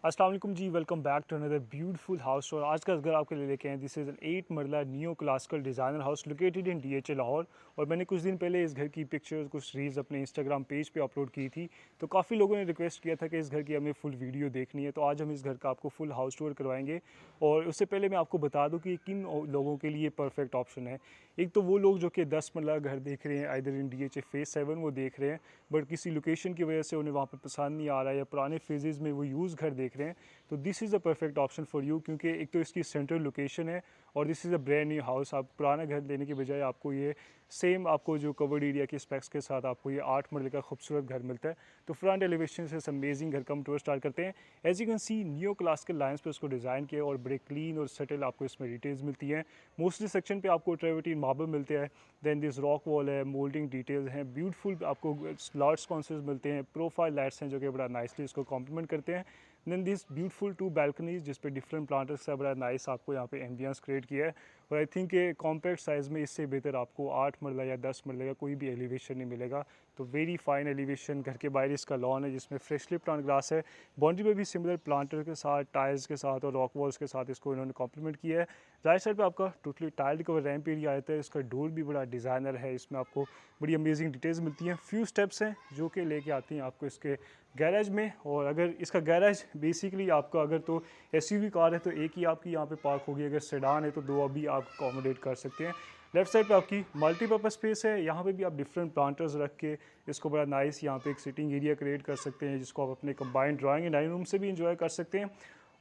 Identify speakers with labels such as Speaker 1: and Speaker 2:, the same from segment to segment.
Speaker 1: अस्सलाम वालेकुम जी, welcome back to another beautiful house tour. आज का घर आपके लिए लेके आए। दिस इज़ एन 8 मरला neo classical designer house located in DHA Lahore. और मैंने कुछ दिन पहले इस घर की पिक्चर्स, कुछ रील्स अपने इंस्टाग्राम पेज पे अपलोड की थी। तो काफ़ी लोगों ने रिक्वेस्ट किया था कि इस घर की हमें फुल वीडियो देखनी है। तो आज हम इस घर का आपको फुल हाउस टूर करवाएंगे। और उससे पहले मैं आपको बता दूँ कि किन लोगों के लिए परफेक्ट ऑप्शन है। एक तो वो लोग जो कि 10 मरला घर देख रहे हैं, आइदर इन डीएचए फेज़ 7 वो देख रहे हैं, बट किसी लोकेशन की वजह से उन्हें वहाँ पर पसंद नहीं आ रहा है, या पुराने फेजेज़ में वो यूज़ घर देख रहे हैं। तो this is the perfect option for you, क्योंकि एक तो इसकी सेंट्रल लोकेशन है और this is a brand new house. आप पुराना घर लेने के बजाय आपको ये सेम, आपको जो कवर्ड एरिया के स्पेक्स के साथ आपको ये 8 मरले का खूबसूरत घर मिलता है। तो फ्रंट एलिवेशन से अमेजिंग घर का हम टूर स्टार्ट करते हैं। As you can see neo classical lines पे उसको डिज़ाइन किया और बड़े क्लीन और सेटल आपको इसमें डिटेल्स मिलती हैं। मोस्टली सेक्शन पे आपको ट्रेवर्टीन मार्बल मिलते हैं, देन दिस रॉक वॉल है, मोल्डिंग डिटेल्स हैं, ब्यूटीफुल आपको लार्ज स्कॉन्सेस मिलते हैं, प्रोफाइल लाइट्स हैं जो कि बड़ा नाइसली इसको कॉम्प्लीमेंट करते हैं। देन दिस ब्यूटीफुल 2 बैल्कनीज जिस पे डिफरेंट प्लांटर्स से बड़ा नाइस आपको यहाँ पे एम्बियंस क्रिएट किया है। और आई थिंक ये कॉम्पैक्ट साइज़ में इससे बेहतर आपको 8 मरला या 10 मरले का कोई भी एलिवेशन नहीं मिलेगा। तो वेरी फाइन एलिवेशन। घर के बाहर इसका लॉन है जिसमें फ्रेशली प्लांट ग्रास है। बाउंड्री में भी सिमिलर प्लांटर के साथ, टाइल्स के साथ और रॉक वॉल्स के साथ इसको इन्होंने कॉम्प्लीमेंट किया है। राइट साइड पे आपका totally tiled cover ramp area आता है। इसका डोर भी बड़ा डिज़ाइनर है, इसमें आपको बड़ी अमेजिंग डिटेल्स मिलती हैं। फ्यू स्टेप्स हैं जो कि लेके आती हैं आपको इसके गैराज में। और अगर इसका गैराज बेसिकली आपका अगर तो एसयूवी कार है तो एक ही आपकी यहाँ पे पार्क होगी, अगर सेडान है तो दो अभी आप अकोमोडेट कर सकते हैं। लेफ्ट साइड पे आपकी मल्टीपर्पज स्पेस है, यहाँ पे भी आप डिफरेंट प्लांटर्स रख के इसको बड़ा नाइस यहाँ पे एक सिटिंग एरिया क्रिएट कर सकते हैं, जिसको आप अपने combined drawing and dining room से भी इंजॉय कर सकते हैं।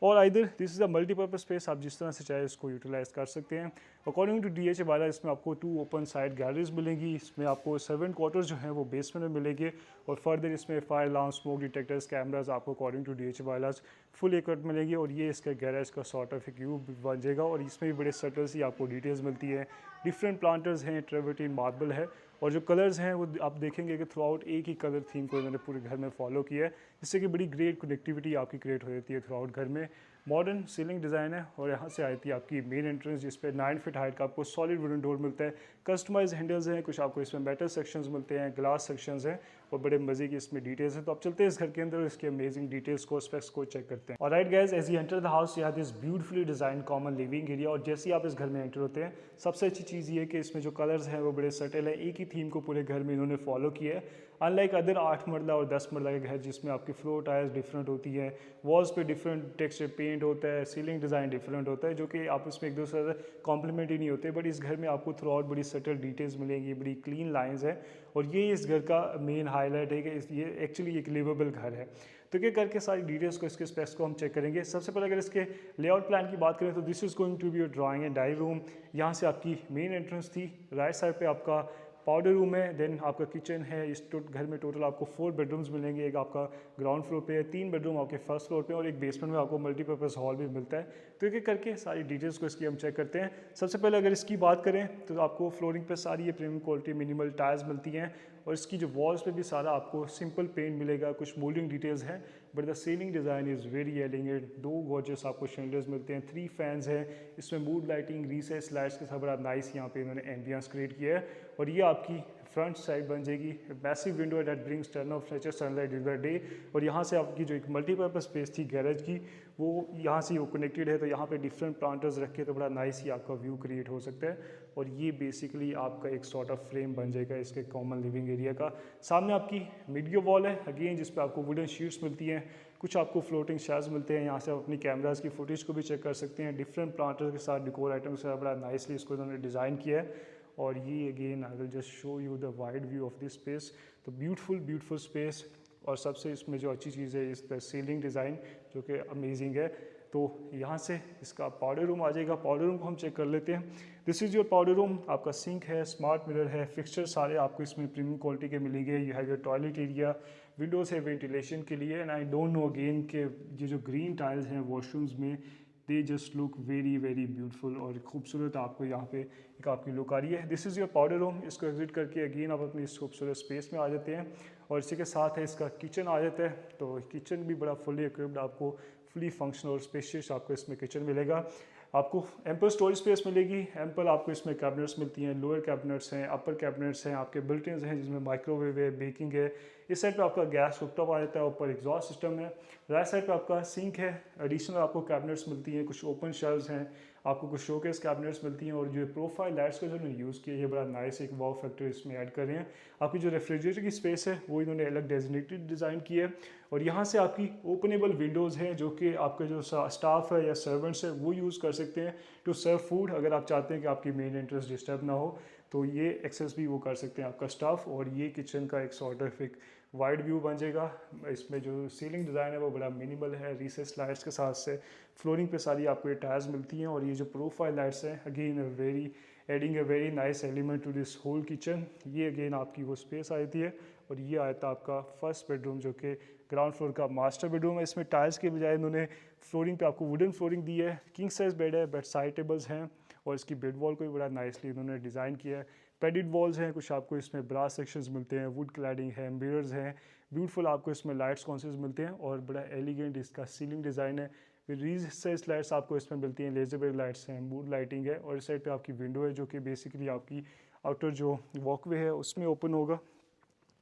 Speaker 1: और either this is a multipurpose space, आप जिस तरह से चाहे इसको यूटिलाइज कर सकते हैं। अकॉर्डिंग टू डीएचए वाला इसमें आपको 2 ओपन साइड गैलरीज मिलेंगी। इसमें आपको 7 क्वार्टर्स जो हैं वो बेसमेंट में मिलेंगे। और फर्दर इसमें fire alarm, smoke detectors, cameras आपको अकॉर्डिंग टू डीएचए वालाज फुल इक्विप्ड मिलेंगी। और ये इसका गैरेज का सॉर्ट ऑफ एक व्यू बन जाएगा। और इसमें भी बड़े सटल सी आपको डिटेल्स मिलती है। डिफरेंट प्लांटर्स हैं, ट्रेवर्टीन मार्बल है, और जो कलर्स हैं वो आप देखेंगे कि थ्रू आउट एक ही कलर थीम को इन्होंने पूरे घर में फॉलो किया है, जिससे कि बड़ी ग्रेट कनेक्टिविटी आपकी क्रिएट हो जाती है थ्रू आउट घर में। मॉडर्न सीलिंग डिज़ाइन है। और यहाँ से आई थी आपकी मेन एंट्रेंस, जिस पे 9 फीट हाइट का आपको सॉलिड वुडन डोर मिलता है। कस्टमाइज हैंडल्स हैं, कुछ आपको इसमें मेटल सेक्शंस मिलते हैं, ग्लास सेक्शंस हैं, और बड़े मजे की इसमें डिटेल्स हैं। तो आप चलते हैं इस घर के अंदर, इसके अमेजिंग डिटेल्स को, स्पेक्स को चेक करते हैं। और right guys, as you enter the house you have this beautifully design common living area. और जैसे ही आप इस घर में एंटर होते हैं, सबसे अच्छी चीज़ ये है कि इसमें जो कलर्स हैं वो बड़े सटल है, एक ही थीम को पूरे घर में इन्होंने फॉलो किया है। अनलाइक अदर 8 मरला और 10 मरला के घर जिसमें आपकी फ्लोर टाइल्स डिफरेंट होती है, वॉल्स पे डिफरेंट टेक्सचर पेंट होता है, सीलिंग डिज़ाइन डिफरेंट होता है, जो कि आप उसमें एक दूसरे से कॉम्प्लीमेंट ही नहीं होते। बट इस घर में आपको थ्रू आउट बड़ी सटल डिटेल्स मिलेंगी, बड़ी क्लीन लाइंस है। और ये इस घर का मेन हाईलाइट है कि ये एक्चुअली एक लिवेबल घर है। तो क्या करके सारी डिटेल्स को, इसके स्पेक्स को हम चेक करेंगे। सबसे पहले अगर इसके लेआउट प्लान की बात करें तो this is going to be your drawing and dining room. यहाँ से आपकी मेन एंट्रेंस थी। राइट साइड पे आपका पाउडर रूम है, देन आपका किचन है। इस घर में टोटल आपको 4 बेडरूम्स मिलेंगे। एक आपका ग्राउंड फ्लोर पे है, 3 बेडरूम आपके फर्स्ट फ्लोर पे, और एक बेसमेंट में आपको मल्टीपर्पज़ हॉल भी मिलता है। तो एक एक करके सारी डिटेल्स को इसकी हम चेक करते हैं। सबसे पहले अगर इसकी बात करें तो आपको फ्लोरिंग पे सारी ये प्रीमियम क्वालिटी मिनिमल टाइल्स मिलती हैं। और इसकी जो वॉल्स पे भी सारा आपको सिंपल पेंट मिलेगा, कुछ मोल्डिंग डिटेल्स हैं, but the ceiling design is very elegant. 2 gorgeous आपको शैंडलियर्स मिलते हैं, 3 फैंस हैं, इसमें मूड लाइटिंग, रिसेस लाइट्स के साथ बड़ा नाइस यहाँ पे इन्होंने एम्बियंस क्रिएट किया है। और ये आपकी फ्रंट साइड बन जाएगी, massive window that brings turn off nature sunlight during the day. और यहाँ से आपकी जो एक मल्टीपर्पज स्पेस थी गैरेज की, वो यहाँ से वो कनेक्टेड है। तो यहाँ पे डिफरेंट प्लांटर्स रखे तो बड़ा नाइस ही आपका व्यू क्रिएट हो सकता है। और ये बेसिकली आपका एक सॉर्ट ऑफ फ्रेम बन जाएगा इसके कॉमन लिविंग एरिया का। सामने आपकी मीडियो वॉल है अगेन, जिस पे आपको वुडन शीट्स मिलती हैं, कुछ आपको फ्लोटिंग शेल्व्स मिलते हैं। यहाँ से आप अपनी कैमराज की फुटेज को भी चेक कर सकते हैं। डिफरेंट प्लांटर्स के साथ, डिकोर आइटम के साथ बड़ा नाइसली इसको इन्होंने डिज़ाइन किया है। और ये again I will just show you the wide view of this space. तो ब्यूटीफुल स्पेस। और सबसे इसमें जो अच्छी चीज़ है इस द सीलिंग डिज़ाइन, जो कि अमेजिंग है। तो यहाँ से इसका पाउडर रूम आ जाएगा। पाउडर रूम को हम चेक कर लेते हैं। This is your powder room. आपका सिंक है, स्मार्ट मिरर है, फिक्सचर सारे आपको इसमें प्रीमियम क्वालिटी के मिलेंगे। You have your toilet area, Windows है वेंटिलेशन के लिए। And I don't know again के ये जो ग्रीन टाइल्स हैं वॉशरूम्स में, they just look very very beautiful और खूबसूरत आपको यहाँ पे एक आपकी लुक आ रही है। This is your powder room. इसको एग्जिट करके अगेन आप अपनी इस खूबसूरत स्पेस में आ जाते हैं और इसी के साथ है इसका किचन आ जाता है। तो किचन भी बड़ा फुली इक्विप्ड, आपको फुली फंक्शनल और स्पेशियस आपको इसमें किचन मिलेगा। आपको एम्पल स्टोरेज स्पेस मिलेगी, एम्पल आपको इसमें कैबिनेट्स मिलती हैं, लोअर कैबिनेट्स हैं, अपर कैबिनेट्स हैं, आपके बिल्ट-इन्स हैं जिसमें माइक्रोवेव है, बेकिंग है। इस साइड पे आपका गैस कुकटॉप आ जाता है, ऊपर एग्जॉस्ट सिस्टम है। राइट साइड पे आपका सिंक है, एडिशनल आपको कैबिनेट्स मिलती हैं, कुछ ओपन शेल्व्स हैं, आपको कुछ शोकेस कैबिनेट्स मिलती हैं और जो प्रोफाइल लाइट्स का जो इन्होंने यूज़ किया है ये बड़ा नाइस एक वाव फैक्टर इसमें ऐड कर रहे हैं। आपकी जो रेफ्रिजरेटर की स्पेस है वो इन्होंने अलग डेजिग्नेटेड डिज़ाइन की है और यहाँ से आपकी ओपनेबल विंडोज़ हैं जो कि आपका जो स्टाफ है या सर्वेंट्स है वो यूज़ कर सकते हैं टू सर्व फूड। अगर आप चाहते हैं कि आपकी मेन इंटरेस्ट डिस्टर्ब ना हो तो ये एक्सेस भी वो कर सकते हैं आपका स्टाफ। और ये किचन का एक सॉर्ट ऑफ एक वाइड व्यू बन जाएगा। इसमें जो सीलिंग डिज़ाइन है वो बड़ा मिनिमल है, रिसेस लाइट्स के साथ से फ्लोरिंग पे सारी आपको ये टायर्स मिलती हैं और ये जो प्रोफाइल लाइट्स हैं again very adding a very nice element to this whole kitchen. ये अगेन आपकी वो स्पेस आती है और ये आया था आपका फर्स्ट बेडरूम जो कि ग्राउंड फ्लोर का मास्टर बेडरूम है। इसमें टाइल्स के बजाय इन्होंने फ्लोरिंग पे आपको वुडन फ्लोरिंग दी है। किंग साइज बेड है, बेड साइड टेबल्स हैं और इसकी बेड वॉल को भी बड़ा नाइसली इन्होंने डिज़ाइन किया है। पेडिड वॉल्स हैं, कुछ आपको इसमें ब्रास सेक्शंस मिलते हैं, वुड क्लैडिंग है, मिरर्स हैं, ब्यूटीफुल आपको इसमें लाइट्स कॉन्सेस मिलते हैं और बड़ा एलिगेंट इसका सीलिंग डिज़ाइन है। रीसेस लाइट्स आपको इसमें मिलती हैं, लेजर बेड लाइट्स हैं, मूड लाइटिंग है और इस साइड पे आपकी विंडो है जो कि बेसिकली आपकी आउटर जो वॉकवे है उसमें ओपन होगा।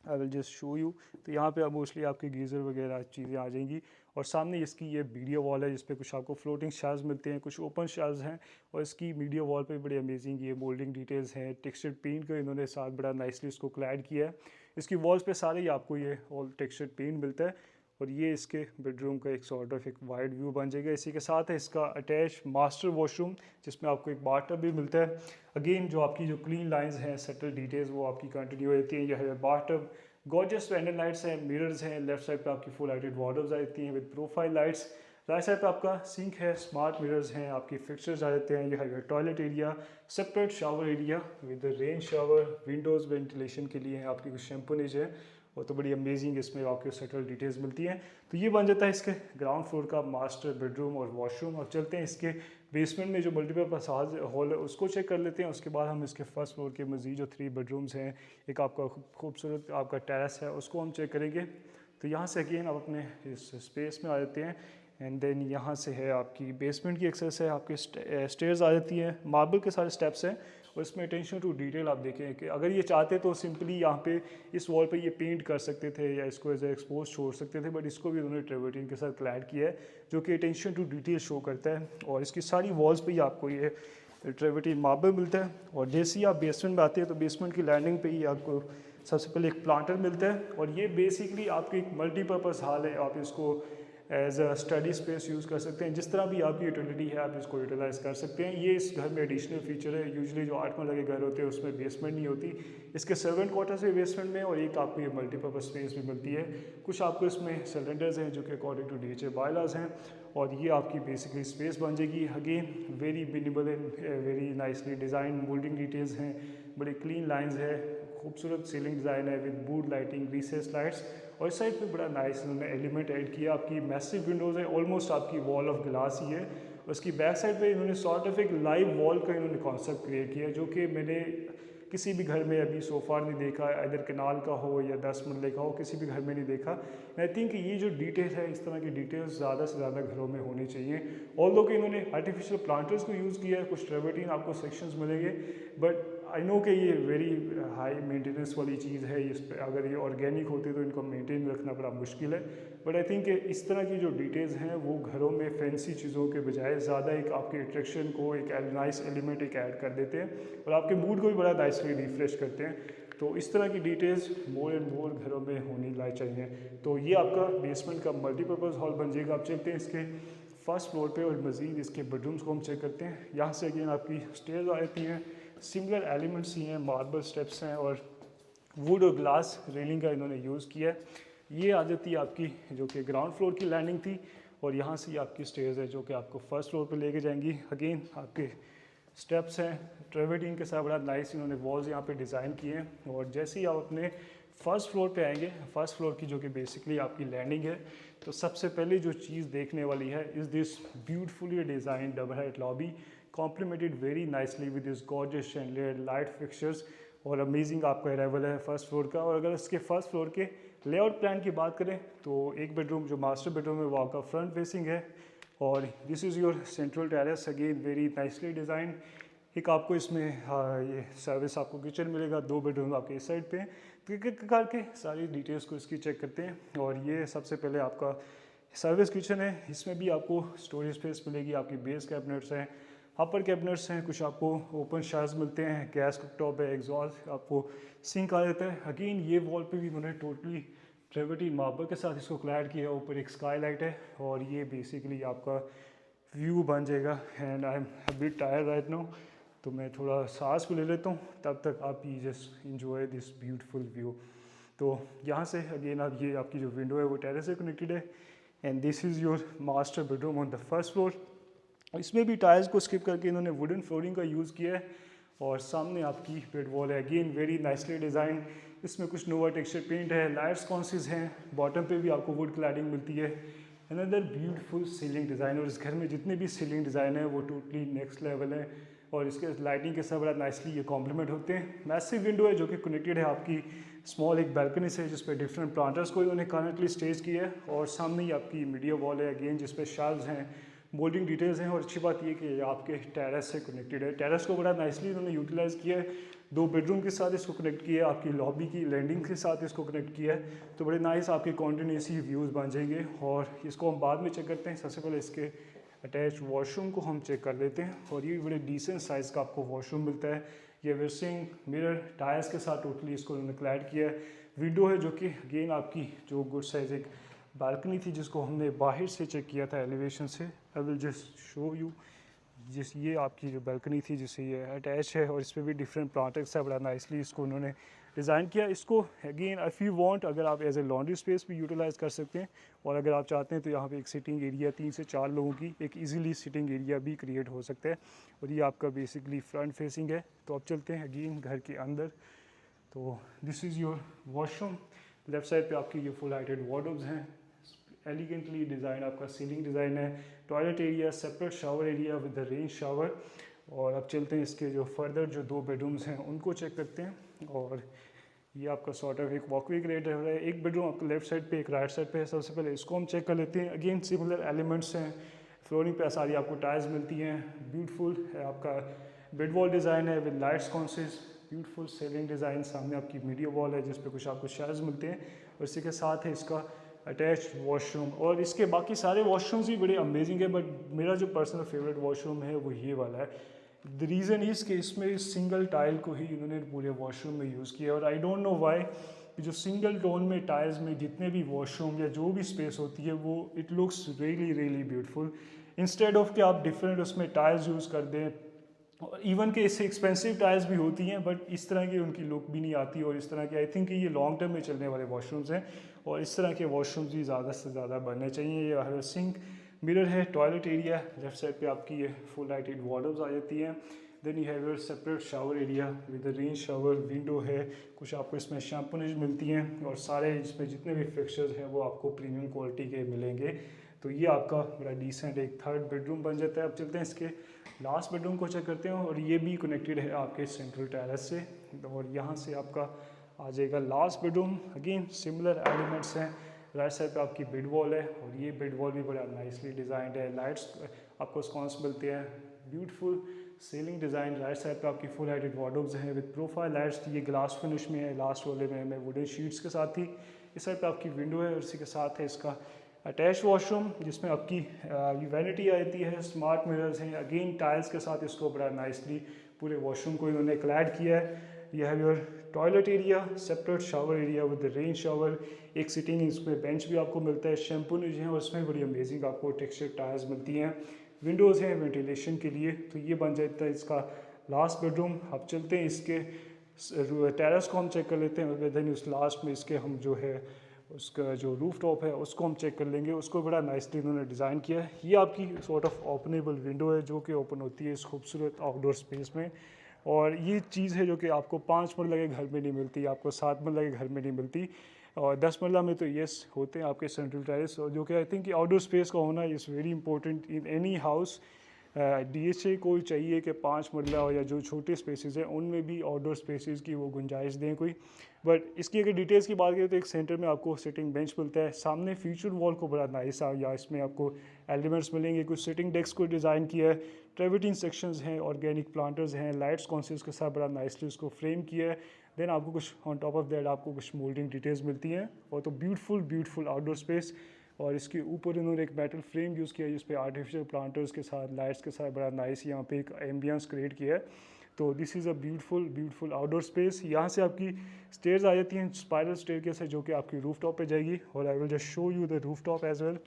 Speaker 1: आई विल जस्ट शो यू। तो यहाँ पे अब मोस्टली आपके गीज़र वगैरह चीज़ें आ जाएंगी और सामने इसकी ये मीडिया वॉल है जिस पे कुछ आपको फ्लोटिंग शेल्व्स मिलते हैं, कुछ ओपन शेल्व्स हैं और इसकी मीडिया वॉल पे बड़ी अमेजिंग ये मोल्डिंग डिटेल्स हैं। टेक्सचर्ड पेंट का इन्होंने साथ बड़ा नाइसली इसको क्लैड किया है। इसकी वॉल्स पे सारे ही आपको ये ऑल टेक्सचर्ड पेंट मिलता है और ये इसके बेडरूम का एक सॉर्ट ऑफ एक वाइड व्यू बन जाएगा। इसी के साथ है इसका अटैच मास्टर वॉशरूम जिसमें आपको एक बाथटब भी मिलता है। अगेन जो आपकी जो क्लीन लाइंस हैं, सेटल डिटेल्स वो आपकी कंटिन्यू रहती हैं। यह है बाथटब, गॉर्जियस पेंडेंट लाइट्स हैं, मिरर्स हैं, लेफ्ट साइड पे आपकी फुल लाइटेड वार्डरोब्स आती हैं with profile lights. Right side पे आपका सिंक है, स्मार्ट मिरर्स हैं, आपकी फिक्सचर्स आ जाते हैं। यह है toilet area, separate shower area with rain shower, Windows ventilation के लिए है, आपकी कुछ शैम्पूनेज है और तो बड़ी अमेजिंग इसमें आपको सेटल डिटेल्स मिलती हैं। तो ये बन जाता है इसके ग्राउंड फ्लोर का मास्टर बेडरूम और वॉशरूम। अब चलते हैं इसके बेसमेंट में जो मल्टीपर्पस हॉल है उसको चेक कर लेते हैं। उसके बाद हम इसके फर्स्ट फ्लोर के मज़ीद जो 3 बेडरूम्स हैं, एक आपका खूबसूरत आपका टेरेस है, उसको हम चेक करेंगे। तो यहाँ से अगेन आप अपने इस स्पेस में आ जाते हैं एंड देन यहाँ से है आपकी बेसमेंट की एक्सेस है, आपके स्टेयर्स आ जाती हैं, मार्बल के सारे स्टेप्स हैं और इसमें अटेंशन टू डिटेल आप देखें कि अगर ये चाहते तो सिंपली यहाँ पे इस वॉल पे ये पेंट कर सकते थे या इसको एज ए एक्सपोज छोड़ सकते थे, बट इसको भी उन्होंने ट्रेवर्टीन के साथ क्लैड किया है जो कि अटेंशन टू डिटेल शो करता है। और इसकी सारी वॉल्स पे ही आपको ये ट्रेवर्टीन मार्बल मिलता है और जैसे ही आप बेसमेंट में आते हैं तो बेसमेंट की लैंडिंग पे ही आपको सबसे पहले एक प्लांटर मिलता है और ये बेसिकली आपकी एक मल्टीपर्पज़ हॉल है। आप इसको as a study space use कर सकते हैं, जिस तरह भी आपकी यूटिलिटी है आप इसको यूटिलाइज़ कर सकते हैं। ये इस घर में एडिशनल फीचर है। यूजुअली जो 8 महल के घर होते हैं उसमें बेसमेंट नहीं होती, इसके सर्वेंट क्वार्टर्स भी बेसमेंट में और एक आपको ये मल्टीपर्पज़ स्पेस भी मिलती है। कुछ आपको इसमें सिलेंडर्स हैं जो कि अकॉर्डिंग टू DHA बायलॉज हैं और ये आपकी बेसिकली स्पेस बन जाएगी। Again very minimal and very nicely design, moulding details हैं, बड़ी क्लीन लाइन्स है, खूबसूरत सीलिंग डिज़ाइन है with boot lighting, recess lights और इस साइड पे बड़ा नाइस उन्होंने एलिमेंट ऐड किया। आपकी मैसिव विंडोज़ है, ऑलमोस्ट आपकी वॉल ऑफ ग्लास ही है। उसकी बैक साइड पे इन्होंने सॉर्ट ऑफ एक लाइव वॉल का इन्होंने कॉन्सेप्ट क्रिएट किया जो कि मैंने किसी भी घर में अभी सोफार नहीं देखा, इधर कनाल का हो या 10 मरले का हो, किसी भी घर में नहीं देखा। आई थिंक ये जो डिटेल है, इस तरह की डिटेल्स ज़्यादा से ज़्यादा घरों में होनी चाहिए। ऑल्दो कि इन्होंने आर्टिफिशियल प्लांटर्स को यूज़ किया है, कुछ ट्रेवर्टीन आपको सेक्शंस मिलेंगे, बट आई नो कि ये वेरी हाई मेंटेनेंस वाली चीज़ है। इस पर अगर ये ऑर्गेनिक होती तो इनको मेंटेन रखना बड़ा मुश्किल है, बट आई थिंक इस तरह की जो डिटेल्स हैं वो घरों में फैंसी चीज़ों के बजाय ज़्यादा एक आपके अट्रैक्शन को एक नाइस एलिमेंट एक ऐड कर देते हैं और आपके मूड को भी बड़ा नाइसली रिफ्रेश करते हैं। तो इस तरह की डिटेल्स मोर एंड मोर घरों में होनी लाई चाहिए। तो ये आपका बेसमेंट का मल्टीपर्पज़ हॉल बन जाएगा। आप चलते हैं इसके फर्स्ट फ्लोर पे और मज़ीद इसके बेडरूम्स को हम चेक करते हैं। यहाँ से अगेन आपकी स्टेयर्स आ जाती हैं, सिमिलर एलिमेंट्स ही हैं, मार्बल स्टेप्स हैं और वुड और ग्लास रेलिंग का इन्होंने यूज़ किया है। ये आ जाती है आपकी जो कि ग्राउंड फ्लोर की लैंडिंग थी और यहाँ से आपकी स्टेयर्स है जो कि आपको फर्स्ट फ्लोर पे लेके जाएंगी। अगेन आपके स्टेप्स हैं, ट्रेवर्टीन के साथ बड़ा नाइस इन्होंने वॉल्स यहाँ पे डिज़ाइन किए हैं और जैसे ही आप अपने फर्स्ट फ्लोर पे आएंगे, फर्स्ट फ्लोर की जो कि बेसिकली आपकी लैंडिंग है, तो सबसे पहले जो चीज़ देखने वाली है is this beautifully design double height lobby. Complimented very nicely with this gorgeous and light fixtures. और अमेजिंग आपका अराइवल है फर्स्ट फ्लोर का। और अगर इसके फर्स्ट फ्लोर के लेआउट प्लान की बात करें तो एक बेडरूम जो मास्टर बेडरूम है वो आपका फ्रंट फेसिंग है। और this is your central terrace, again very nicely design. एक आपको इसमें ये सर्विस आपको किचन मिलेगा, 2 बेडरूम आपके इस साइड पे हैं। तो एक एक करके सारी डिटेल्स को इसकी चेक करते हैं। और ये सबसे पहले आपका सर्विस किचन है, इसमें भी आपको स्टोरेज स्पेस मिलेगी, आपकी बेस कैबिनेट्स हैं, अपर कैबिनेट्स हैं, कुछ आपको ओपन शार्स मिलते हैं, गैस कुकटॉप है, एग्जॉस्ट आपको सिंक आ जाता है। अगेन ये वॉल पे भी उन्होंने टोटली ट्रेवर्टी मार्बल के साथ इसको क्लैड किया है। ऊपर एक स्काई लाइट है और ये बेसिकली आपका व्यू बन जाएगा। And I am a bit tired right now, तो मैं थोड़ा सांस भी ले लेता हूँ, तब तक आप ये just enjoy this beautiful view. तो यहाँ से अगेन आप ये आपकी जो विंडो है वो टेरेस से कनेक्टेड है। And this is your master bedroom on the first floor. इसमें भी टाइल्स को स्किप करके इन्होंने वुडन फ्लोरिंग का यूज़ किया है। और सामने आपकी बेड वॉल है, अगेन वेरी नाइसली डिज़ाइन। इसमें कुछ नोवा टेक्सचर पेंट है, लाइट्स कॉन्सिस हैं, बॉटम पे भी आपको वुड क्लैडिंग मिलती है। Another beautiful ceiling design. और इस घर में जितने भी सीलिंग डिज़ाइन है वो टोटली नेक्स्ट लेवल है। और इसके लाइटिंग के साथ बड़ा नाइसली ये कॉम्प्लीमेंट होते हैं। मैसिव विंडो है जो कि कनेक्टेड है आपकी स्मॉल एक बैल्कनी से, जिस पे डिफरेंट प्लांटर्स को इन्होंने कनेक्टली स्टेज किया है। और सामने ही आपकी मीडिया वॉल है, अगेन जिस पे शेल्व्स हैं, मोल्डिंग डिटेल्स हैं। और अच्छी बात ये कि ये आपके टेरेस से कनेक्टेड है। टेरेस को बड़ा नाइसली इन्होंने यूटिलाइज़ किया है, 2 बेडरूम के साथ इसको कनेक्ट किया है, आपकी लॉबी की लैंडिंग के साथ इसको कनेक्ट किया है। तो बड़े नाइस आपके कॉन्टिन्यूसी व्यूज़ बन जाएंगे। और इसको हम बाद में चेक करते हैं। सबसे पहले इसके अटैच वॉशरूम को हम चेक कर लेते हैं। और ये बड़े डिसेंट साइज़ का आपको वॉशरूम मिलता है। ये वेस्टिंग मिरर टायर्स के साथ टोटली इसको उन्होंने क्लैड किया है। विंडो है जो कि अगेन आपकी जो गुड साइज़ एक बालकनी थी जिसको हमने बाहर से चेक किया था एलिवेशन से। आई विल जस्ट शो यू। जिस ये आपकी जो बालकनी थी जिससे ये अटैच है। और इस पर भी डिफरेंट प्लांटर्स है, बड़ा नाइसली इसको उन्होंने डिज़ाइन किया। इसको अगेन इफ़ यू वांट, अगर आप एज ए लॉन्ड्री स्पेस भी यूटिलाइज़ कर सकते हैं। और अगर आप चाहते हैं तो यहाँ पे एक सिटिंग एरिया 3 से 4 लोगों की एक इजीली सिटिंग एरिया भी क्रिएट हो सकता है। और ये आपका बेसिकली फ्रंट फेसिंग है। तो अब चलते हैं अगेन घर के अंदर। तो this is your washroom. Left side पे आपकी ये फुल हाइटेड वार्डरोब्स हैं, एलिगेंटली डिज़ाइन आपका सीलिंग डिज़ाइन है। Toilet area, separate shower area with the rain shower. और अब चलते हैं इसके जो फर्दर जो 2 बेडरूम्स हैं उनको चेक करते हैं। और ये आपका सॉर्ट ऑफ एक वॉकवे क्रिएट हो रहा है। एक बेडरूम आपका लेफ्ट साइड पे, एक राइट साइड पे है। सबसे पहले इसको हम चेक कर लेते हैं। अगेन सिमिलर एलिमेंट्स हैं, फ्लोरिंग पे सारी आपको टाइल्स मिलती हैं। ब्यूटीफुल है आपका बेड वॉल डिज़ाइन है with lights concise, beautiful selling design. सामने आपकी मीडिया वॉल है जिस पे कुछ आपको शेल्व्स मिलते हैं। और इसी के साथ है इसका अटैच वॉशरूम। और इसके बाकी सारे वॉशरूम्स भी बड़े अमेजिंग है, बट मेरा जो पर्सनल फेवरेट वॉशरूम है वो ये वाला है। द रीज़न इज़ कि इसमें सिंगल टाइल को ही इन्होंने पूरे वॉशरूम में यूज़ किया। और आई डोंट नो वाई कि जो सिंगल टोन में टाइल्स में जितने भी वॉशरूम या जो भी स्पेस होती है वो it looks really really beautiful. Instead of कि आप डिफरेंट उसमें टाइल्स यूज़ कर दें। और इवन के इससे एक्सपेंसिव टाइल्स भी होती हैं, बट इस तरह की उनकी लुक भी नहीं आती। और इस तरह के आई थिंक ये लॉन्ग टर्म में चलने वाले वॉशरूम्स हैं। और इस तरह के वॉशरूम्स भी ज़्यादा से ज़्यादा बनने चाहिए। ये हर सिंक मिरर है, टॉयलेट एरिया लेफ्ट साइड पे आपकी ये फुल लाइटेड वार्डरोब्स आ जाती हैं। Then you have your separate shower area with rain shower, window है, कुछ आपको इसमें शैम्पूनेज मिलती हैं। और सारे इसमें जितने भी फिक्सचर्स हैं वो आपको प्रीमियम क्वालिटी के मिलेंगे। तो ये आपका बड़ा डिसेंट एक थर्ड बेडरूम बन जाता है। अब चलते हैं इसके लास्ट बेडरूम को चेक करते हैं। और ये भी कनेक्टेड है आपके सेंट्रल टेरेस से। और यहाँ से आपका आ जाएगा last bedroom. Again similar elements हैं। राइट साइड पे आपकी बेड वॉल है और ये बेड वॉल भी बड़ा नाइसली डिज़ाइंड है। लाइट्स आपको स्कॉन्स मिलते हैं, beautiful ceiling design. Right side पे आपकी फुल हाइटेड वार्डरोब्स हैं विद प्रोफाइल लाइट्स। ये ग्लास फिनिश में है, लास्ट वाले में वुडन शीट्स के साथ थी। इस साइड पे आपकी विंडो है और इसी के साथ है इसका अटैच वॉशरूम जिसमें आपकी वैनिटी आती है, स्मार्ट मिरर्स हैं। अगेन टाइल्स के साथ इसको बड़ा नाइसली पूरे वॉशरूम को इन्होंने क्लैड किया है। यह है your toilet area, separate shower area with rain shower. एक सिटिंग इसमें बेंच भी आपको मिलता है, शैम्पू हैं और उसमें बड़ी अमेजिंग आपको टेक्सचर टायर्स मिलती हैं। विंडोज़ हैं वेंटिलेशन के लिए। तो ये बन जाता है इसका लास्ट बेडरूम। अब चलते हैं इसके टेरेस को हम चेक कर लेते हैं। देन उस लास्ट में इसके हम जो है उसका जो रूफ टॉप है उसको हम चेक कर लेंगे। उसको बड़ा नाइसली उन्होंने डिज़ाइन किया है। ये आपकी सॉर्ट ऑफ ओपनेबल विंडो है जो कि ओपन होती है इस खूबसूरत आउटडोर स्पेस में। और ये चीज़ है जो कि आपको 5 मरला के घर में नहीं मिलती, आपको 7 मरला के घर में नहीं मिलती। और 10 मरला में तो यस होते हैं आपके सेंट्रल टेरेस, जो कि आई थिंक आउटडोर स्पेस का होना is very important in any house. DHA को चाहिए कि 5 मरला हो या जो छोटे स्पेसेस हैं उनमें भी आउटडोर स्पेसेस की वो गुंजाइश दें कोई। बट इसकी अगर डिटेल्स की बात करें तो एक सेंटर में आपको सिटिंग बेंच मिलता है, सामने फ्यूचर वॉल को बड़ा नाइस या इसमें आपको एलिमेंट्स मिलेंगे, कुछ सिटिंग डेस्क को डिज़ाइन किया है, ट्रेविटिंग सेक्शंस हैं, ऑर्गेनिक प्लांटर्स हैं, लाइट्स कॉन्सेप्ट्स के साथ बड़ा नाइसली उसको फ्रेम किया है। देन आपको कुछ ऑन टॉप ऑफ दैट आपको कुछ मोल्डिंग डिटेल्स मिलती हैं, और तो ब्यूटीफुल आउटडोर स्पेस। और इसके ऊपर इन्होंने एक मेटल फ्रेम यूज़ किया है जिस पे आर्टिफिशियल प्लांटर्स के साथ लाइट्स के साथ बड़ा नाइस यहाँ पे एक एम्बियंस क्रिएट किया है। तो this is a beautiful outdoor space. यहाँ से आपकी स्टेयर्स आ जाती हैं, स्पाइरल स्टेयरकेस है जो कि आपकी रूफ टॉप पर जाएगी, और I will just show you the roof top as well.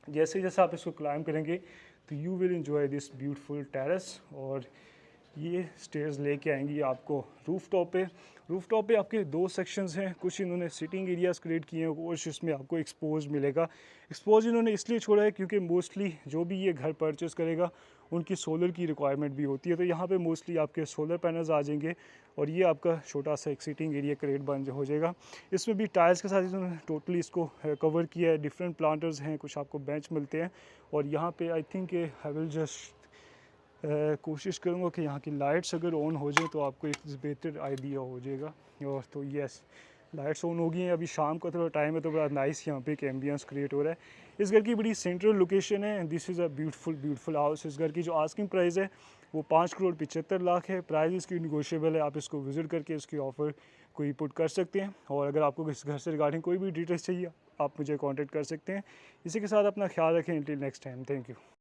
Speaker 1: जैसे जैसे आप इसको क्लाइंब करेंगे तो you will enjoy this beautiful terrace, और ये स्टेयर्स लेके आएंगी आपको रूफ टॉप पे। रूफ टॉप पे आपके 2 सेक्शंस हैं, कुछ इन्होंने सिटिंग एरियाज क्रिएट किए हैं और इसमें आपको एक्सपोज मिलेगा। एक्सपोज इन्होंने इसलिए छोड़ा है क्योंकि मोस्टली जो भी ये घर परचेस करेगा उनकी सोलर की रिक्वायरमेंट भी होती है, तो यहाँ पे मोस्टली आपके सोलर पैनल्स आ जाएंगे और ये आपका छोटा सा एक सिटिंग एरिया क्रिएट बन हो जाएगा। इसमें भी टाइल्स के साथ इन्होंने टोटली इसको कवर किया है, डिफरेंट प्लांटर्स हैं, कुछ आपको बेंच मिलते हैं। और यहाँ पे I think I will just कोशिश करूँगा कि यहाँ की लाइट्स अगर ऑन हो जाए तो आपको एक बेहतर आइडिया हो जाएगा। और तो यस, लाइट्स ऑन हो गई हैं, अभी शाम का थोड़ा टाइम है तो बड़ा नाइस यहाँ पे एक एम्बियंस क्रिएट हो रहा है। इस घर की बड़ी सेंट्रल लोकेशन है, this is a beautiful house. इस घर की जो आस्किंग प्राइस है वो 5,75,00,000 है। प्राइस इसकी निगोशिएबल है, आप इसको विज़िट करके इसकी ऑफ़र कोई पुट कर सकते हैं। और अगर आपको इस घर से रिगार्डिंग कोई भी डिटेल्स चाहिए आप मुझे कॉन्टैक्ट कर सकते हैं। इसी के साथ अपना ख्याल रखें, till next time, thank you.